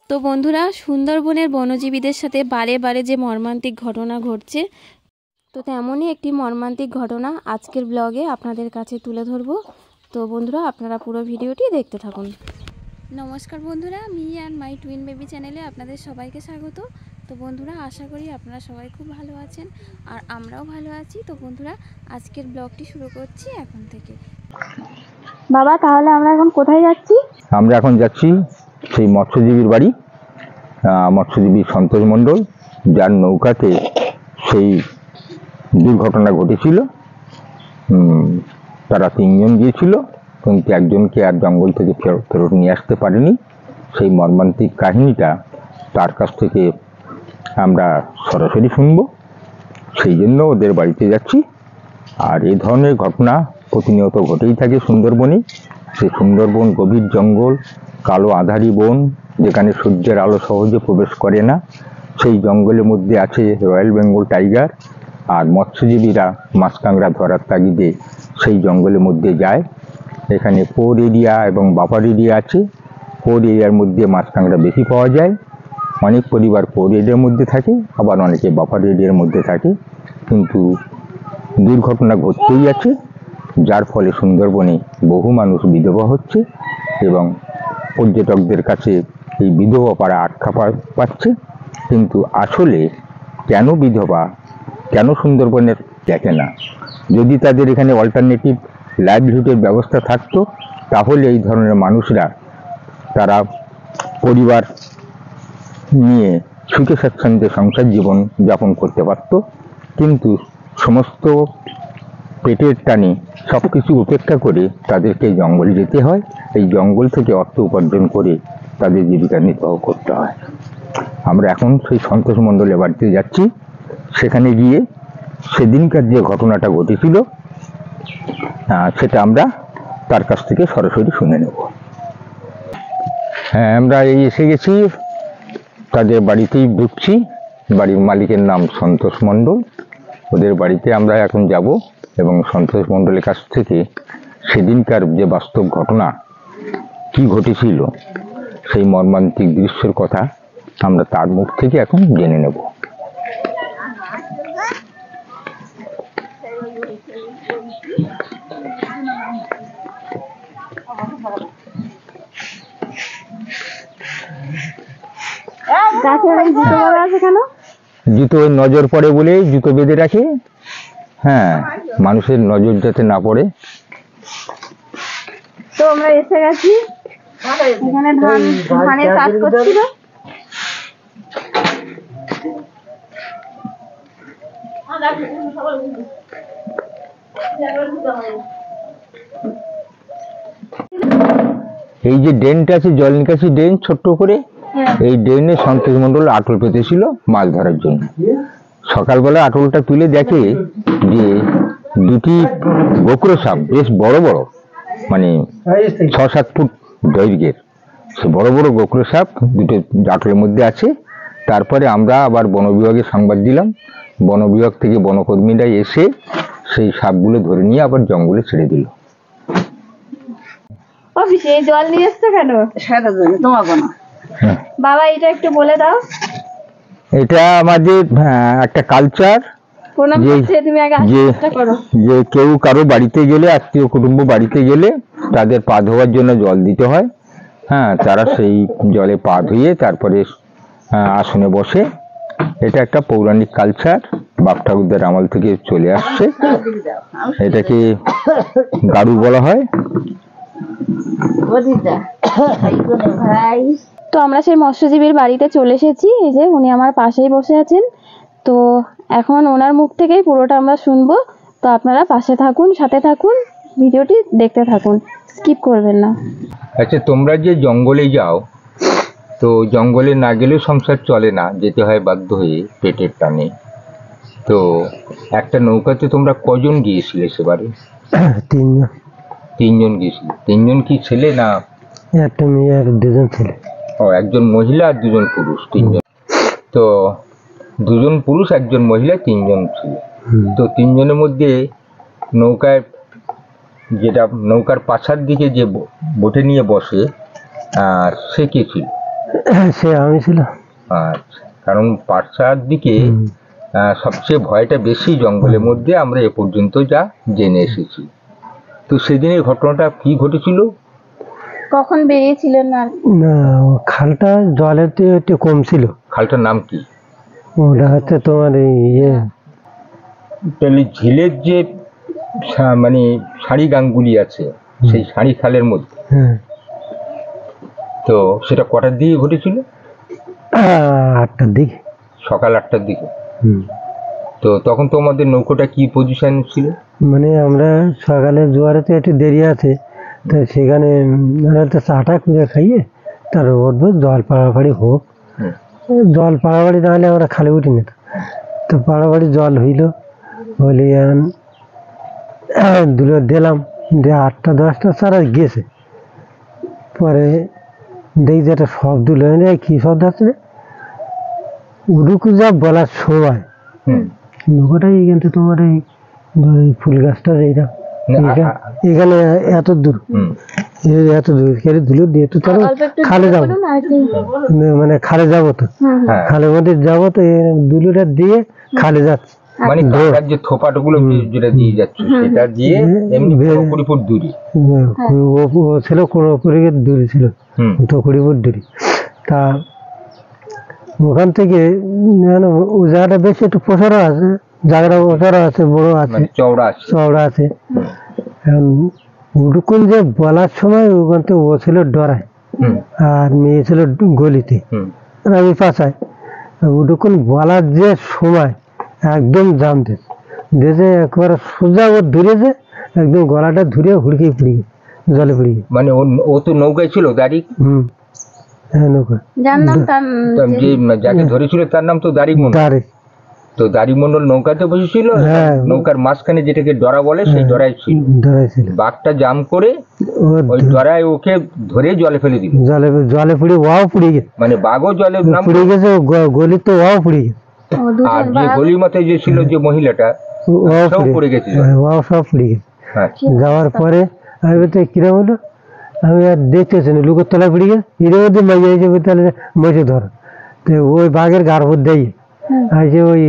তো বন্ধুরা, সুন্দরবনের বনজীবীদের সাথে বারে বারে যে মর্মান্তিক ঘটনা ঘটছে, তো তেমনই একটি মর্মান্তিক ঘটনা আজকের ব্লগে আপনাদের কাছে তুলে ধরব। তো বন্ধুরা, আপনারা পুরো ভিডিওটি দেখতে থাকুন। নমস্কার বন্ধুরা, me and my twin baby চ্যানেলে আপনাদের সবাইকে স্বাগত। তো বন্ধুরা, আশা করি আপনারা সবাই খুব ভালো আছেন আর আমরাও ভালো আছি। তো বন্ধুরা, আজকের ব্লগটি শুরু করছি এখন থেকে। বাবা, তাহলে আমরা এখন কোথায় যাচ্ছি? আমরা এখন যাচ্ছি সেই মৎস্যজীবীর বাড়ি, মৎস্যজীবী সন্তোষ মণ্ডল, যার নৌকাতে সেই দুর্ঘটনা ঘটেছিল। তারা 3 জন গিয়েছিল, কিন্তু একজনকে আর জঙ্গল থেকে ফেরত নিয়ে আসতে পারেনি। সেই মর্মান্তিক কাহিনীটা তার কাছ থেকে আমরা সরাসরি শুনব, সেই জন্য ওদের বাড়িতে যাচ্ছি। আর এই ধরনের ঘটনা প্রতিনিয়ত ঘটেই থাকে সুন্দরবনে। সেই সুন্দরবন গভীর জঙ্গল, কালো আঁধারি বন, যেখানে সূর্যের আলো সহজে প্রবেশ করে না। সেই জঙ্গলের মধ্যে আছে রয়্যাল বেঙ্গল টাইগার, আর মৎস্যজীবীরা মাছ কাঁকড়া ধরার তাগিদে সেই জঙ্গলের মধ্যে যায়। এখানে কোর এরিয়া এবং বাফার এরিয়া আছে। কোর এরিয়ার মধ্যে মাছ কাঁকড়া বেশি পাওয়া যায়। অনেক পরিবার কোর এরিয়ার মধ্যে থাকে, আবার অনেকে বাফার এরিয়ার মধ্যে থাকে। কিন্তু দুর্ঘটনা ঘটতেই আছে, যার ফলে সুন্দরবনে বহু মানুষ বিধবা হচ্ছে এবং পর্যটকদের কাছে এই বিধবা পাড়া আখ্যা পাচ্ছে। কিন্তু আসলে কেন বিধবা, কেন সুন্দরবনের দেখে না? যদি তাদের এখানে অল্টারনেটিভ লাইভলিহুডের ব্যবস্থা থাকতো, তাহলে এই ধরনের মানুষরা তারা পরিবার নিয়ে সুখে স্বাচ্ছন্দ্যে সংসার জীবন যাপন করতে পারত। কিন্তু সমস্ত পেটের টানে সব কিছু উপেক্ষা করে তাদেরকে জঙ্গলে যেতে হয়। এই জঙ্গল থেকে অর্থ উপার্জন করে তাদের জীবিকা নির্বাহ করতে হয়। আমরা এখন সেই সন্তোষ মণ্ডলের বাড়িতে যাচ্ছি। সেখানে গিয়ে সেদিনকার যে ঘটনাটা ঘটেছিল সেটা আমরা তার কাছ থেকে সরাসরি শুনে নেব। হ্যাঁ, আমরা এই এসে গেছি, তাদের বাড়িতেই ঢুকছি। বাড়ির মালিকের নাম সন্তোষ মণ্ডল। ওদের বাড়িতে আমরা এখন যাব এবং সন্তোষ মণ্ডলের কাছ থেকে সেদিনকার যে বাস্তব ঘটনা কি ঘটেছিল, সেই মর্মান্তিক দৃশ্যের কথা আমরা তার মুখ থেকে এখন জেনে নেব। জুতো নজর পড়ে বলে জুতো বেঁধে রাখে। হ্যাঁ, মানুষের নজর যাতে না পড়ে। তো আমরা এসে গেছি, এখানে ধানের কাজ করছিল। এই যে ড্রেনটা আছে, জল নিকাশি ড্রেন ছোট্ট করে, এই ড্রেনে সন্তোষ মণ্ডল আটল পেতেছিল মাছ ধরার জন্য। সকালবেলা আটলটা তুলে দেখে যে দুটি গোকরো সাপ, বেশ বড় বড়, মানে 6-7 ফুট দৈর্ঘ্যের, সে বড় বড় গোকরো সাপ দুটো আটলের মধ্যে আছে। তারপরে আমরা আবার বন বিভাগে সংবাদ দিলাম। বন বিভাগ থেকে বনকর্মীরা এসে সেই সাপগুলো ধরে নিয়ে আবার জঙ্গলে ছেড়ে দিল। জল নিয়ে এসছে কেন? বাবা, এটা একটু বলে দাও। এটা আমাদের একটা কালচার, যে কেউ কারো বাড়িতে গেলে, আত্মীয় কুটুম্ব বাড়িতে গেলে তাদের পা ধোয়ার জন্য জল দিতে হয়। হ্যাঁ, তারা সেই জলে পা ধুয়ে তারপরে আসনে বসে। এটা একটা পৌরাণিক কালচার, বাপ ঠাকুরদের আমল থেকে চলে আসছে। এটাকে গাড়ু বলা হয়। তো আমরা সেই মৎস্যজীবীর বাড়িতে চলে এসেছি। এই যে উনি আমার পাশেই বসে আছেন। তো এখন ওনার মুখ থেকেই পুরোটা আমরা শুনবো। তো আপনারা পাশে থাকুন, সাথে থাকুন, ভিডিওটি দেখতে থাকুন, স্কিপ করবেন না। আচ্ছা, তোমরা যে জঙ্গলে যাও, তো জঙ্গলে না গেলেও সংসার চলে না, যেতে হয় বাধ্য হয়ে পেটের টানে। তো একটা নৌকাতে তোমরা কজন গিয়েছিলে সেবারে? 3 জন। 3 জন গিয়েছিলে। 3 জন কি ছেলে না? একটা মেয়ে আর 2 জন ছেলে। ও, 1 জন মহিলা আর 2 জন পুরুষ। 3 জন। তো 2 জন পুরুষ, 1 জন মহিলা, 3 জন ছেলে। তো 3 জনের মধ্যে নৌকায়, যেটা নৌকার পাছার দিকে যে বোটে নিয়ে বসে, আর সে কে ছিল? সে আমি ছিল। আচ্ছা, কারণ পাঠশালার দিকে হুম। সবচেয়ে ভয়টা বেশি জঙ্গলের মধ্যে, আমরা এ পর্যন্ত যা জেনে এসেছি। তো সেদিনের ঘটনাটা কি ঘটেছিল? কখন বেরিয়েছিলেন? আর না, ও খালটা জলের তো একটু কম ছিল। খালটার নাম কি? ওটা হচ্ছে তোমার এই তাহলে ঝিলের যে মানে সারি গাঙ্গুলি আছে, সেই সারি খালের মধ্যে। হ্যাঁ, তো সেটা কটার দিকে ঘটেছিল? 8টার দিকে। সকাল 8টার দিকে। হুম। তো তখন তোমাদের নৌকোটা কি পজিশন ছিল? মানে আমরা সকালে জোয়ারেতে একটু দেরি আছে, তো সেখানে আমরা তো চাটা করে খাইয়ে তার উঠবো, জল পাড়াপাড়ি হোক। জল পাড়াপাড়ি না হলে আমরা খালে উঠি না। তো পাড়াপাড়ি জল হইলে দুটো দিলাম, দিয়ে 8টা 10টা ছাড়া গেছে। পরে দেখি যে একটা শব্দ হলো, কি শব্দ আছে উডুকু যা বলার সময় নৌকাটা এইখানটা তোমার এই ফুল গাছটার এখানে এত দূর, এত দূর ধুলো দিয়ে তো তাহলে খালে যাবো, মানে খালে যাবো তো, খালের মধ্যে যাবো তো দুলোটা দিয়ে খালে যাচ্ছে। মানে কাঁটার যে থোপাটগুলো যেটা দিয়ে যাচ্ছে সেটা দিয়ে এমনি 20 ফুট দূরে। ও ছিল কোনো দূরে ছিল, তো 20 ফুট দূরে। তা ওখান থেকে ও জায়গাটা বেশি একটু প্রসারও আছে, জায়গাটা প্রসারও আছে, বড় আছে, চওড়া আছে। উডুকুন যে বলার সময় ওখান থেকে ও ছিল ডরায় আর মেয়ে ছিল গলিতে, আমি পাশায়। উডুকুন বলার যে সময় একদম জাম দিয়েছে, একবার সোজা ও ধরেছে, একদম গলাটা ধরে হুড়কে পড়ে গেছে, জলে পড়ে গেছে। মানে ও তো নৌকায় ছিল দাঁড়ি। হ্যাঁ, নৌকা। যাকে ধরেছিল তার নাম তো দাড়ি মন্ডল। তো দাড়ি মন্ডল নৌকাতে বসেছিল, নৌকার মাঝখানে যেটাকে ডরা বলে সেই ডরাই ছিল। বাঘটা জাম করে ওই ডরায় ওকে ধরে জলে ফেলে দিল, জলে পড়ে ওয়াও পড়ে গেছে। মানে বাঘও জলে পড়ে গেছে, গলি তো ওয়াও পড়ে গেছে। আর যে গলির মাথায় যে ছিল যে মহিলাটা, সব পড়ে গেছে, ওয়াও সব পড়ে গেছে। যাওয়ার পরে আমি বলতে কিরম হলো, আমি আর দেখতেছি না, লুকের তলায় পড়ে গেছে। এর মধ্যে মাইয়া হিসেবে তাহলে মজে ধর, তো ওই বাঘের গাড় দেয় আছে ওই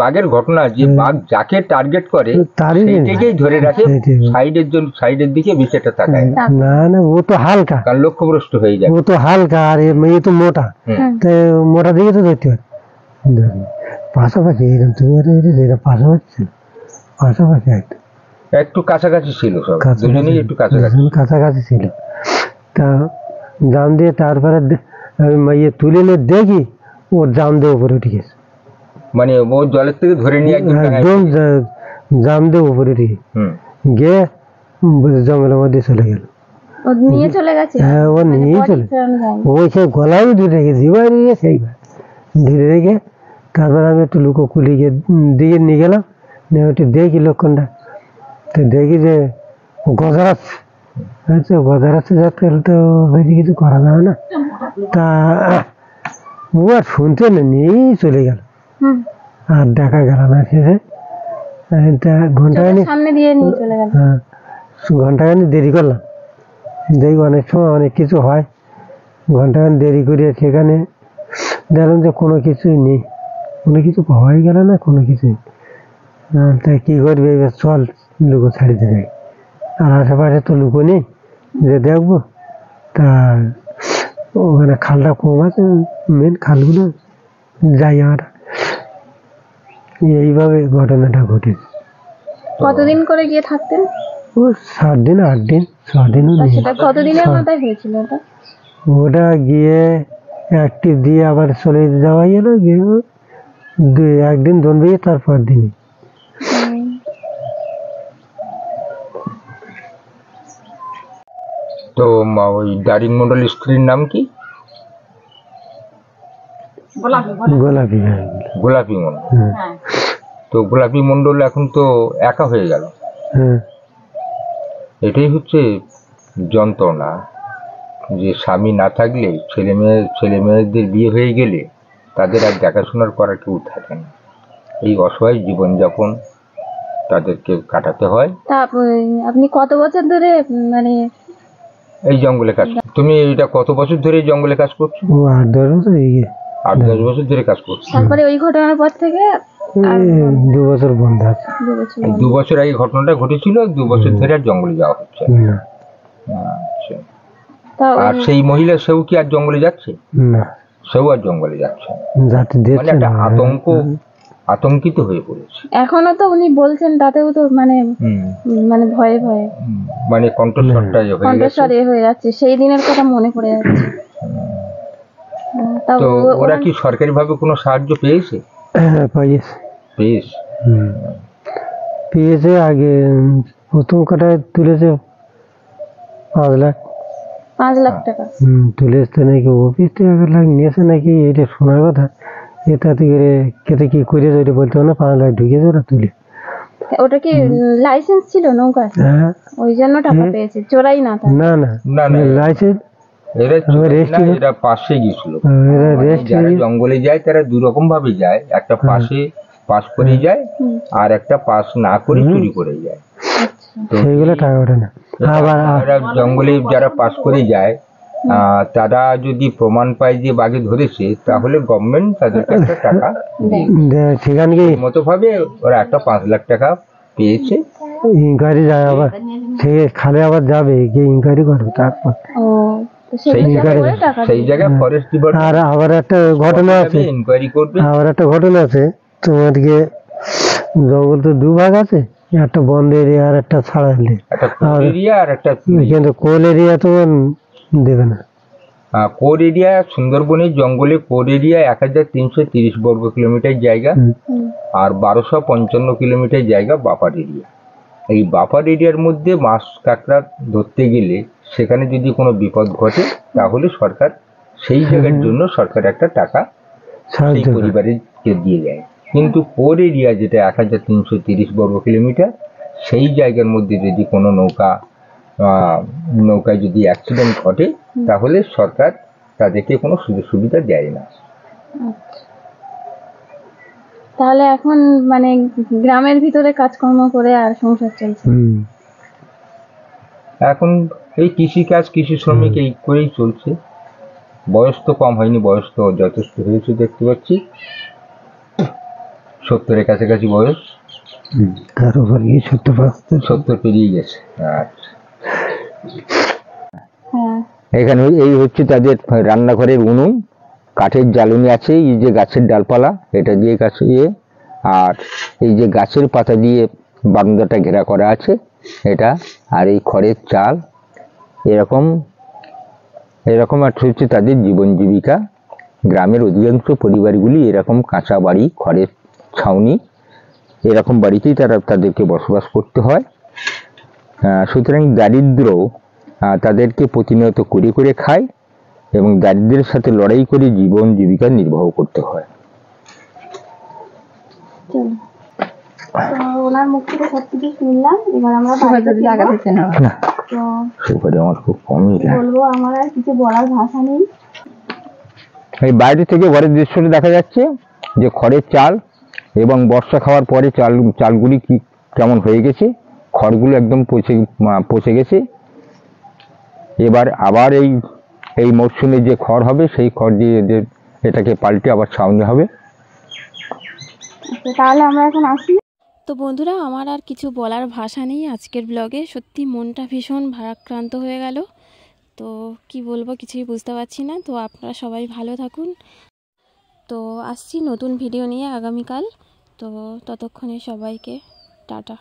বাঘের ঘটনা, যে বাঘ যাকে টার্গেট করে সেইটাকেই ধরে রাখে, সাইডের দিকে বেঁচেটা তাকায় না। না, ও তো হালকা, কারণ লক্ষ্যভ্রষ্ট হয়ে যায়। ও তো হালকা, আর মেয়ে তো মোটা, তো মোটা দিকে তো ধরতে পারে। পাশাপাশি এরকম তুমি পাশাপাশি পাশাপাশি একটু কাছাকাছি ছিল, সব দুজনেই একটু কাছাকাছি ছিল। তা জাম দিয়ে তারপরে আমি মাইয়ে তুলে নিয়ে দেখি ওর জাম দিয়ে উপরে উঠে গেছে, মানে ও জলের থেকে ধরে নিয়ে একদম জাম দিয়ে উপরে উঠে গিয়ে জঙ্গলের মধ্যে চলে গেল। হ্যাঁ, ও নিয়ে চলে, ওই সে গলায় ধরে রেখেছি সেইবার ধরে রেখে তারপর আমি একটু লুকো কুলি গিয়ে দিকে নিয়ে গেলাম, নিয়ে একটু দেখি লক্ষণটা, তো দেখি যে গজারাচ্ছে যাতে তো হয়েছে, কিছু করা যাবে না। তা ও আর শুনতে না, নিয়েই চলে গেল, আর দেখা গেল না। শেষে ঘন্টাখানি দেরি করলাম, দেখি অনেক সময় অনেক কিছু হয়। ঘন্টাখানি দেরি করে সেখানে দেখলাম যে কোনো কিছুই নেই, কোনো কিছু পাওয়াই গেল না, কোনো কিছুই। তাই কি করবে, এবার চল লুকো ছাড়িতে যাই, আর আশেপাশে তো লুকো নেই যে দেখবো। তা ওখানে খালটা কম আছে, মেন খালগুলো যাই আমরা, এইভাবে ঘটনাটা ঘটেছে। কতদিন করে গিয়ে থাকতেন? ও 7 দিন 8 দিন 6 দিনও নেই। কতদিনের মাথায় হয়েছিল ওটা? ওটা গিয়ে একটি দিয়ে আবার চলে যাওয়া গেল, গিয়ে 1 দিন ধরবে, তারপর দিনই। তো ওই দাড়ি মন্ডলের স্ত্রীর নাম কি? গোলাপি মন্ডল। তো গোলাপি মন্ডল এখন তো একা হয়ে গেল, এটাই হচ্ছে যন্ত্রণা, যে স্বামী না থাকলে ছেলে মেয়েদের বিয়ে হয়ে গেলে তাদের আর দেখাশোনার করার কেউ থাকে না, এই অসহায় জীবনযাপন তাদেরকে কাটাতে হয়। তা আপনি কত বছর ধরে মানে এই জঙ্গলে কাজ। তুমি এটা কত বছর ধরে এই জঙ্গলে কাজ করছো? ও 8-10 বছর এই 8-10 বছর ধরে কাজ করছো। তারপরে ওই ঘটনার পর থেকে 2 বছর বন্ধ আছে। 2 বছর 2 বছর আগে ঘটনাটা ঘটেছিল, 2 বছর ধরে আর জঙ্গলে যাওয়া হচ্ছে না। আচ্ছা। তা আর সেই মহিলা সেও কি আর জঙ্গলে যাচ্ছে? না, সেও আর জঙ্গলে যাচ্ছে না। যাতে মানে দেখছে একটা না। আতঙ্কিত হয়ে পড়েছে। এখনো তো উনি বলছেন, তাতেও তো মানে মানে ভয়ে ভয়ে মানে কণ্ঠস্বরটা হয়ে গেছে। কণ্ঠস্বর হয়ে যাচ্ছে, সেই দিনের কথা মনে পড়ে যাচ্ছে। তা তো ওরা কি সরকারি ভাবে কোনো সাহায্য পেয়েছে? হ্যাঁ, পেয়েছে। পেয়েছে। আগে প্রথম কাটায় তুলেছে 5 লাখ। 5 লাখ টাকা তুলেছে নাকি, অফিস থেকে 1 লাখ নিয়েছে নাকি, এটা শোনার কথা। এটাতে করে কেটে কি করে ওইটা বলতে হবে না, 5 লাখ ঢুকেছে ওরা তুলে। ওটা কি লাইসেন্স ছিল নৌকা? হ্যাঁ, ওই জন্য টাকা পেয়েছে, চোরাই না? না না না, লাইসেন্স এরা পাশে গেছিল। যারা জঙ্গলে যায় তারা 2 রকম ভাবে যায়, একটা পাশে পাস করে যায়, আর একটা পাস না করে চুরি করে যায়। সেইগুলো টাকা ওঠে না। আবার জঙ্গলে যারা পাস করে যায়, তারা যদি প্রমাণ পায় যে বাঘে ধরেছে, তাহলে গভর্নমেন্ট তাদেরকে একটা টাকা সেখানে মতো ভাবে ওরা একটা 5 লাখ টাকা পেয়েছে। ইনকোয়ারি যায়, আবার সে খালে আবার যাবে গিয়ে ইনকোয়ারি করবে, তারপর সেই জায়গায় ফরেস্ট ডিপার্টমেন্ট। আর আবার একটা ঘটনা আছে, ইনকোয়ারি করবে। আবার একটা ঘটনা আছে, তোমাদেরকে জঙ্গল তো 2 ভাগ আছে, একটা বন্ধ এরিয়া আর একটা ছাড়া এরিয়া। আর একটা কিন্তু কোল এরিয়া তো দেবে না। কোর এরিয়া, সুন্দরবনের জঙ্গলে কোর এরিয়া 1330 বর্গ কিলোমিটার জায়গা, আর 1255 কিলোমিটার জায়গা বাফার এরিয়া। এই বাফার এরিয়ার মধ্যে মাছ কাঁকড়া ধরতে গেলে, সেখানে যদি কোনো বিপদ ঘটে, তাহলে সরকার সেই জায়গার জন্য সরকার একটা টাকা সেই পরিবারকে দিয়ে দেয়। কিন্তু কোর এরিয়া, যেটা 1330 বর্গ কিলোমিটার, সেই জায়গার মধ্যে যদি কোনো নৌকায় যদি অ্যাক্সিডেন্ট ঘটে, তাহলে সরকার তাদেরকে কোনো সুযোগ সুবিধা দেয় না। তাহলে এখন মানে গ্রামের ভিতরে কাজকর্ম করে আর সংসার চলছে। এখন এই কৃষিকাজ, কৃষি শ্রমিক এই করেই চলছে। বয়স তো কম হয়নি, বয়স তো যথেষ্ট হয়েছে, দেখতে পাচ্ছি 70-এর কাছাকাছি বয়স। 70 পেরিয়ে গেছে। আচ্ছা, এখানে এই হচ্ছে তাদের রান্নাঘরের উনুন, কাঠের জ্বালনি আছে, এই যে গাছের ডালপালা এটা দিয়ে আর এই যে গাছের পাতা দিয়ে বারান্দাটা ঘেরা করা আছে এটা, আর এই খড়ের চাল, এরকম একটা হচ্ছে তাদের জীবন জীবিকা। গ্রামের অধিকাংশ পরিবারগুলি এরকম কাঁচা বাড়ি, খড়ের ছাউনি, এরকম বাড়িতেই তাদেরকে বসবাস করতে হয়। সুতরাং দারিদ্র তাদেরকে প্রতিনিয়ত করে করে খায়, এবং দারিদ্রের সাথে লড়াই করে জীবন জীবিকা নির্বাহ করতে হয়। ওনার মুখ থেকে সবকিছু শুনলাম, এবার আমরা সুপারি আমার খুব কমই বলবো, আমার আর কিছু বলার ভাষা নেই। এই বাইরে থেকে ঘরের দৃশ্যটা দেখা যাচ্ছে যে খড়ের চাল, এবং বর্ষা খাওয়ার পরে চালগুলি কি কেমন হয়ে গেছে, খড়গুলো একদম পচে গেছে। এবার আবার এই মরশুমে যে খড় হবে, সেই খড় দিয়ে এটাকে পাল্টে আবার ছাউনি হবে। তাহলে আমরা এখন আসি। তো বন্ধুরা, আমার আর কিছু বলার ভাষা নেই আজকের ব্লগে। সত্যি মনটা ভীষণ ভারাক্রান্ত হয়ে গেল। তো কি বলবো, কিছুই বুঝতে পারছি না। তো আপনারা সবাই ভালো থাকুন। তো আসছি নতুন ভিডিও নিয়ে আগামীকাল। তো ততক্ষণে সবাইকে টাটা।